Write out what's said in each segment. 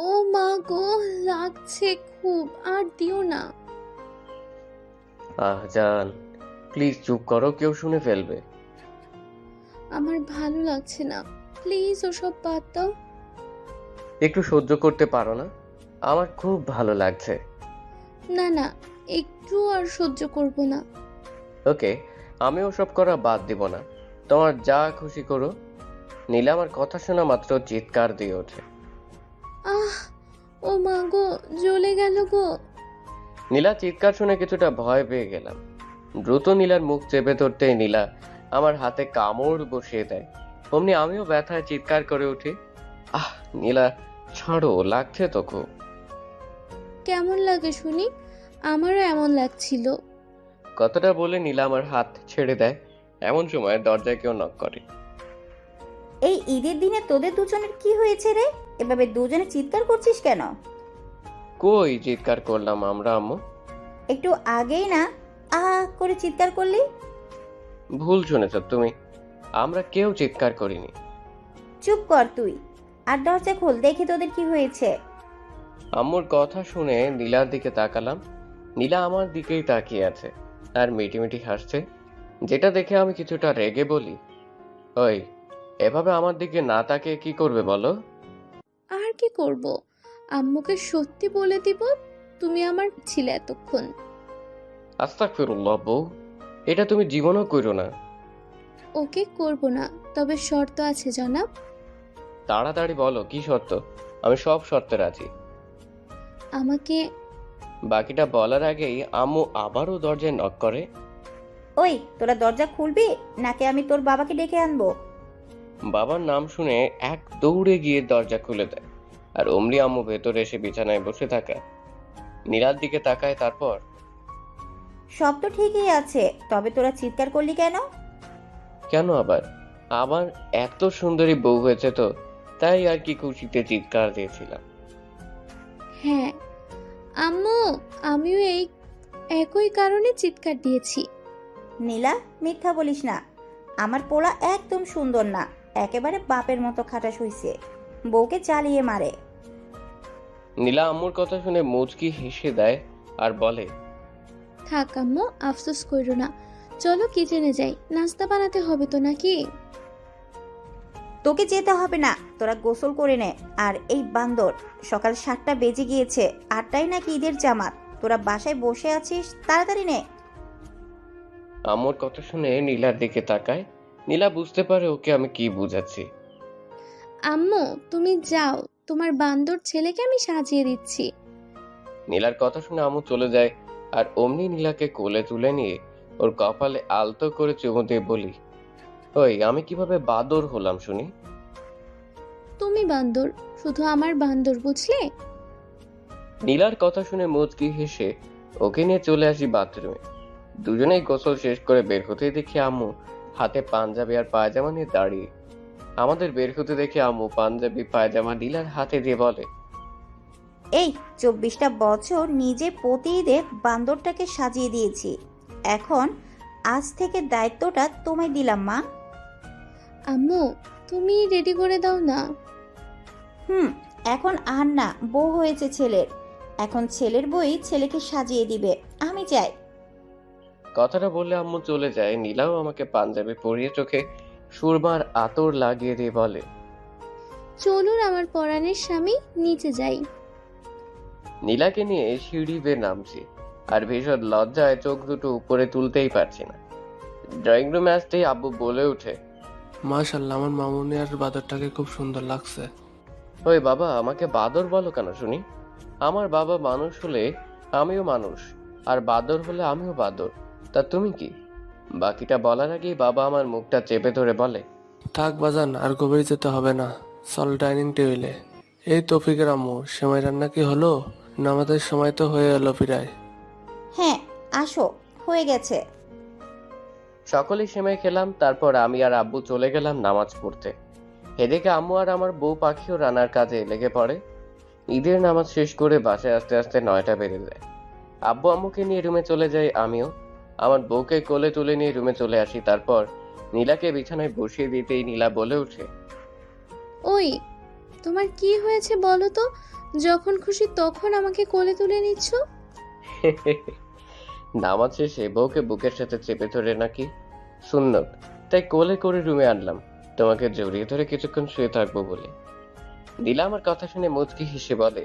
ও মা গো, লাগছে খুব, আর দিও না। জান, প্লিজ চুপ করো, কেউ শুনে ফেলবে। আমার ভালো লাগছে না, প্লিজ ওসব বাদ দাও। একটু সহ্য করতে পারো না? আমার খুব ভালো লাগছে। না না, একটু আর সহ্য করব না। ওকে, আমি ওসব করা বাদ দিব না। তোমার যা খুশি করো। নীলা আমার কথা শোনা মাত্র চিৎকার দিয়ে ওঠে। আহ, ও মা গো, জ্বলে গেল গো। নীলা চিৎকার শুনে কিছুটা ভয় পেয়ে গেলাম। দ্রুত নীলার মুখ চেপে ধরতেই নীলা আমার হাতে কামড় বসিয়ে দেয়। অমনি আমিও ব্যথায় চিৎকার করে উঠি। আহ, নীলা ছাড়ো, লাগছে তো খুব। কেমন লাগে শুনি? আমারও এমন লাগছিল। কথাটা বলে নীলা আমার হাত ছেড়ে দেয়। এমন সময় দরজায় কেউ নক করে। এই ঈদের দিনে তোদের দুজনের কি হয়েছে রে? এভাবে দুজনে চিৎকার করছিস কেন? কই চিৎকার করলাম আমরা, আম্মু? একটু আগেই না আ করে চিৎকার করলি। ভুল শুনেছ তুমি, আমরা কেউ চিৎকার করিনি। চুপ কর তুই, আর দরজা খোল, দেখি তোদের কি হয়েছে। আম্মুর কথা শুনে নীলার দিকে তাকালাম। নীলা আমার দিকেই তাকিয়ে আছে আর মিটিমিটি হাসছে, যেটা দেখে আমি কিছুটা রেগে বলি, ওই, এভাবে আমার দিকে না তাকিয়ে কি করবে বলো? আর কি করব? আম্মুকে সত্যি বলে দিব তুমি আমার ছিলে এতক্ষণ। আস্তাগফিরুল্লাহ বউ, এটা তুমি জীবনও করো না। ওকে, করব না, তবে শর্ত আছে জনাব। তাড়াতাড়ি বলো কি শর্ত। আমি সব শর্তে রাজি। আমাকে। বাকিটা বলার আগেই আম্মু আবারও দরজায় নক করে। ওই, তোরা দরজা খুলবি নাকি আমি তোর বাবাকে ডেকে আনবো? বাবার নাম শুনে এক দৌড়ে গিয়ে দরজা খুলে দেয়। আর অমনি আম্মু ভেতরে এসে বিছানায় বসে থাকা নীলার দিকে তাকায়। তারপর, সব তো ঠিকই আছে, তবে তোরা চিৎকার করলি কেন? কেন আবার? আমার এত সুন্দরী বউ হয়েছে তো, তাই আর কি খুশিতে চিৎকার দিয়েছিলাম। হ্যাঁ আম্মু, আমিও এই একই কারণে চিৎকার দিয়েছি। নীলা, মিথ্যা বলিস না। আমার পোলা একদম সুন্দর না, একেবারে বাপের মতো খাটাস হইছে, বউকে চালিয়ে মারে। নীলা আম্মুর কথা শুনে মুচকি হেসে দেয় আর বলে, থাক আম্মু, আফসোস করো না। চলো কিচেনে যাই, নাস্তা বানাতে হবে তো নাকি? তোকে যেতে হবে না, তোরা গোসল করে নে। আর এই বান্দর, সকাল 7টা বেজে গিয়েছে, 8টায় নাকি ঈদের জামাত, তোরা বাসায় বসে আছিস, তাড়াতাড়ি নে। আম্মুর কথা শুনে নীলার দিকে তাকায়। নীলা বুঝতে পারে ওকে আমি কি বুঝাচ্ছি। আম্মু তুমি যাও, তোমার বান্দর ছেলেকে আমি সাজিয়ে দিচ্ছি। নীলার কথা শুনে আম্মু চলে যায়। আর অমনি নীলাকে কোলে তুলে নিয়ে ওর কপালে আলতো করে চুমু দিয়ে বলি, ওই, আমি কিভাবে বাদর হলাম শুনি? তুমি বান্দর, শুধু আমার বান্দর, বুঝলে? নীলার কথা শুনে মুচকি হেসে ওকে নিয়ে চলে আসি বাথরুমে। দুজনেই গোসল শেষ করে বের হতেই দেখি আম্মু হাতে পাঞ্জাবি আর পায়জামা নিয়ে দাঁড়িয়ে। আমাদের বের হতে দেখে আম্মু পাঞ্জাবি পায়জামা নীলার হাতে দিয়ে বলে, এই 24টা বছর নিজে প্রতি ঈদে বান্দরটাকে সাজিয়ে দিয়েছি, এখন আজ থেকে দায়িত্বটা তোমায় দিলাম মা। আম্মু তুমি রেডি করে দাও না। হুম, এখন আর না, বউ হয়েছে ছেলের, এখন ছেলের বই ছেলেকে সাজিয়ে দিবে, আমি চাই। কথাটা বললে আম্মু চলে যায়। নীলাও আমাকে পাঞ্জাবি পরিয়ে চোখে সুরমার আতর লাগিয়ে দিয়ে বলে, চলুন আমার পরাণের স্বামী, নিচে যাই। নীলাকে নিয়ে সিঁড়ি বেয়ে নামছি আর ভীষণ লজ্জায় চোখ দুটো উপরে তুলতেই পারছি না। ড্রয়িং রুমে আসতেই আব্বু বলে ওঠে, মাশাআল্লাহ, আমার মামুনি আর বাদরটাকে খুব সুন্দর লাগছে। ওই বাবা, আমাকে বাদর বলো কেন শুনি? আমার বাবা মানুষ হলে আমিও মানুষ, আর বাদর হলে আমিও বাদর। তা তুমি কি? বাকিটা বলার আগেই বাবা আমার মুখটা চেপে ধরে বলে, থাক বাজান, আর গভীর যেতে হবে না, চল ডাইনিং টেবিলে। এই তৌফিকের আম্মু, সেমাই রান্না কি হলো? নামাজের সময় তো হয়ে এলো প্রায়। হ্যাঁ, আসো, হয়ে গেছে। সকলেই সেমাই খেলাম। তারপর আমি আর আব্বু চলে গেলাম নামাজ পড়তে। এদিকে আম্মু আর আমার বউ পাখিও রান্নার কাজে লেগে পড়ে। ঈদের নামাজ শেষ করে বাসায় আস্তে আস্তে 9টা বেজে যায়। আব্বু আম্মুকে নিয়ে রুমে চলে যাই, আমিও আমার বউকে কোলে তুলে নিয়ে রুমে চলে আসি। তারপর নীলাকে বিছানায় বসিয়ে দিতেই নীলা বলে ওঠে, ওই, তোমার কি হয়েছে বলো তো? যখন খুশি তখন আমাকে কোলে তুলে নিচ্ছ। নামাজ শেষে বউকে বুকের সাথে চেপে ধরে নাকি সুন্নত, তাই কোলে করে রুমে আনলাম তোমাকে জড়িয়ে ধরে কিছুক্ষণ শুয়ে থাকবো বলে। নীলা আমার কথা শুনে মুচকি হেসে বলে,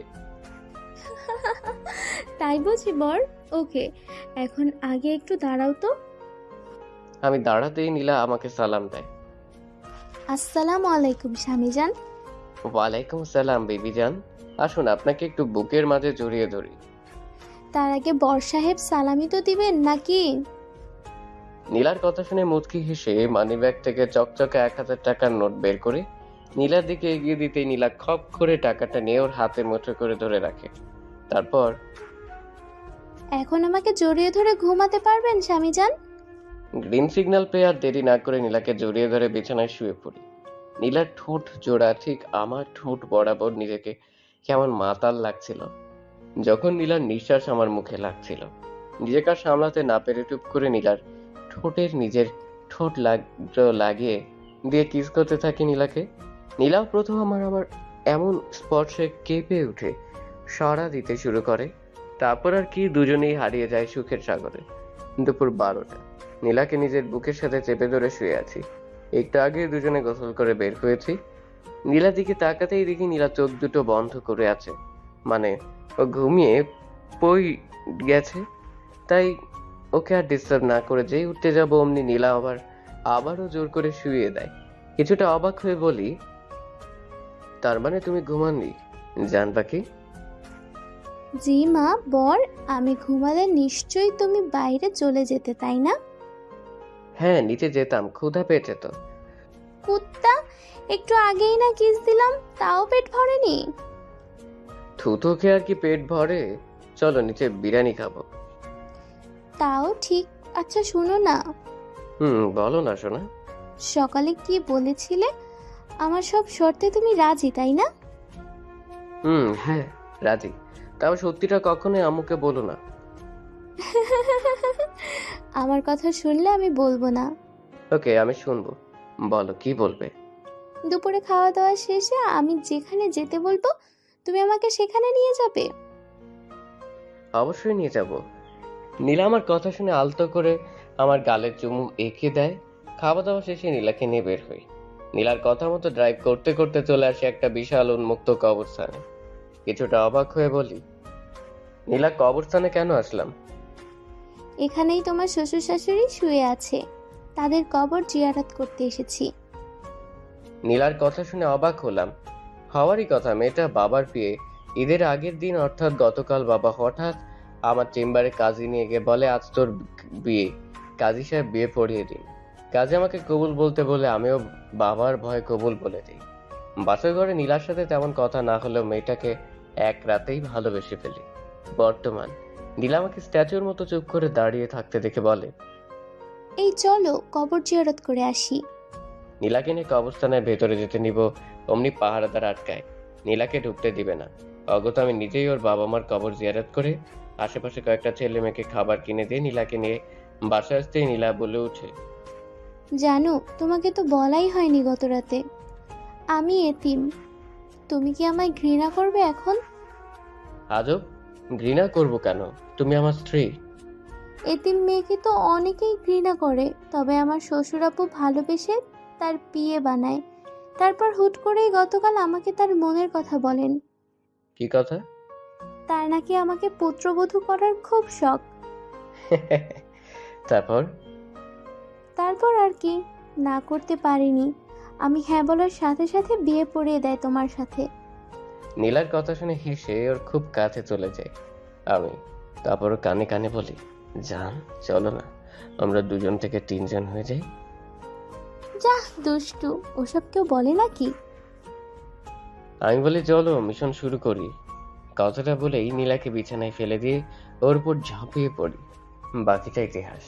তাই বুঝি বর? ওকে, এখন আগে একটু দাঁড়াও তো। আমি দাঁড়াতেই নীলা আমাকে সালাম দেয়। আসসালামু আলাইকুম স্বামীজান। ওয়ালাইকুম আসসালাম বেবি জান, আসুন আপনাকে একটু বুকের মাঝে জড়িয়ে ধরি। তার আগে বর সাহেব সালামি তো দিবেন নাকি? নীলার কথা শুনে মুচকি হেসে মানিব্যাগ থেকে চকচকে 1000 টাকার নোট বের করে নীলার দিকে এগিয়ে দিতেই নীলা খপ করে টাকাটা নিয়ে ওর হাতে মুঠো করে ধরে রাখে। তারপর, এখন আমাকে জড়িয়ে ধরে ঘুমাতে পারবেন স্বামীজান? গ্রিন সিগন্যাল পেয়ে আর দেরি না করে নীলাকে জড়িয়ে ধরে বিছানায় শুয়ে পড়ি। নীলার ঠোঁট জোড়া ঠিক আমার ঠোঁট বরাবর, নিজেকে কেমন মাতাল লাগছিল যখন নীলার নিঃশ্বাস আমার মুখে লাগছিল। নিজেকে আর সামলাতে না পেরে টুপ করে নীলার ঠোঁটের নিজের ঠোঁট লাগিয়ে দিয়ে কিস করতে থাকি নীলাকে। নীলাও প্রথম আমার এমন স্পর্শে কেঁপে উঠে সাড়া দিতে শুরু করে। তারপর আর কি দুজনেই হারিয়ে যায় সুখের সাগরে। দুপুর 12টা, নীলাকে নিজের বুকের সাথে চেপে ধরে শুয়ে আছি। একটু আগে দুজনে গোসল করে বের হয়েছি। নীলার দিকে তাকাতেই দেখি নীলা চোখ দুটো বন্ধ করে আছে, মানে ও ঘুমিয়ে পই গেছে। তাই ওকে আর ডিস্টার্ব না করে যেই উঠতে যাবো অমনি নীলা আবারও জোর করে শুইয়ে দেয়। কিছুটা অবাক হয়ে বলি, তার মানে তুমি ঘুমাননি জান পাখি? জি মা। বর, আমি ঘুমালে নিশ্চয়ই তুমি বাইরে চলে যেতে, তাই না? হ্যাঁ, নিচে যেতাম, ক্ষুধা পেয়েছে তো। কুত্তা, একটু আগেই না কিস দিলাম, তাও পেট ভরেনি? থুতো খেয়ে আর কি পেট ভরে? চলো নিচে বিরিয়ানি খাবো। তাও ঠিক। আচ্ছা শোনো না, বলো না সোনা। সকালে কি বলেছিলে? আমার সব শর্তে তুমি রাজি, তাই না? হ্যাঁ রাজি। তাও সত্যিটা কখনোই আম্মুকে বলো না। আমার কথা শুনলে আমি বলবো না। ওকে, আমি শুনবো, বলো কি বলবে। দুপুরে খাওয়া দাওয়া শেষে আমি যেখানে যেতে বলবো তুমি আমাকে সেখানে নিয়ে যাবে। অবশ্যই নিয়ে যাব। নীলা আমার কথা শুনে আলতো করে আমার গালের চুমু এঁকে দেয়। খাওয়া দাওয়া শেষে নীলাকে নিয়ে বের হই। নীলার কথা মতো ড্রাইভ করতে করতে চলে আসে একটা বিশাল উন্মুক্ত কবরস্থানে। কিছুটা অবাক হয়ে বলি, নীলা কবরস্থানে কেন আসলাম? এখানেই তোমার শ্বশুর শাশুড়ি শুয়ে আছে, তাদের কবর জিয়ারত করতে এসেছি। নীলার কথা শুনে অবাক হলাম। হওয়ারই কথা, মেয়েটা বাবার বিয়ে ঈদের আগের দিন অর্থাৎ গতকাল বাবা হঠাৎ আমার চেম্বারে কাজী নিয়ে গিয়ে বলে, আজ তোর বিয়ে, কাজী সাহেব বিয়ে পড়িয়ে দিন। কাজী আমাকে কবুল বলতে বলে আমিও বাবার ভয়ে কবুল বলে দিই। বাসর ঘরে নীলার সাথে তেমন কথা না হলেও মেয়েটাকে এক রাতেই ভালোবেসে ফেলি। বর্তমান নীলা আমাকে স্ট্যাচুর মতো চুপ করে দাঁড়িয়ে থাকতে দেখে বলে, এই চলো কবর জিয়ারত করে আসি। নীলাকে নিয়ে কবরস্থানের ভেতরে যেতে নিব, অমনি পাহারাদার আটকায়, নীলাকে ঢুকতে দিবে না। অগত আমি নিজেই ওর বাবা মার কবর জিয়ারত করে আশেপাশে কয়েকটা ছেলে মেয়েকে খাবার কিনে দিয়ে নীলাকে নিয়ে বাসায় আসতেই নীলা বলে উঠে, জানো, তোমাকে তো বলাই হয়নি গত রাতে আমি এতিম। তুমি কি আমায় ঘৃণা করবে এখন? আজব, ঘৃণা করব কেন? তুমি আমার স্ত্রী। এতিম মেয়েকে তো অনেকেই ঘৃণা করে, তবে আমার শ্বশুর আপু ভালোবেসে তার বিয়ে বানায়। তারপর হুট করেই গতকাল আমাকে তার মনের কথা বলেন। কি কথা? তার নাকি আমাকে পুত্রবধূ করার খুব শখ। তারপর? তারপর আর কি, না করতে পারিনি। আমি হ্যাঁ বলার সাথে সাথে বিয়ে পড়িয়ে দেয় তোমার সাথে। নীলার কথা শুনে হেসে ওর খুব কাছে চলে যায় আমি। তারপর কানে কানে বলি, জান চলো না, আমরা 2 থেকে 3 জন হয়ে যাই। যা দুষ্টু, ওসব কেউ বলে নাকি? আমি বলি চলো মিশন শুরু করি। কথাটা বলেই নীলাকে বিছানায় ফেলে দিয়ে ওর উপর ঝাঁপিয়ে পড়ি। বাকিটা ইতিহাস।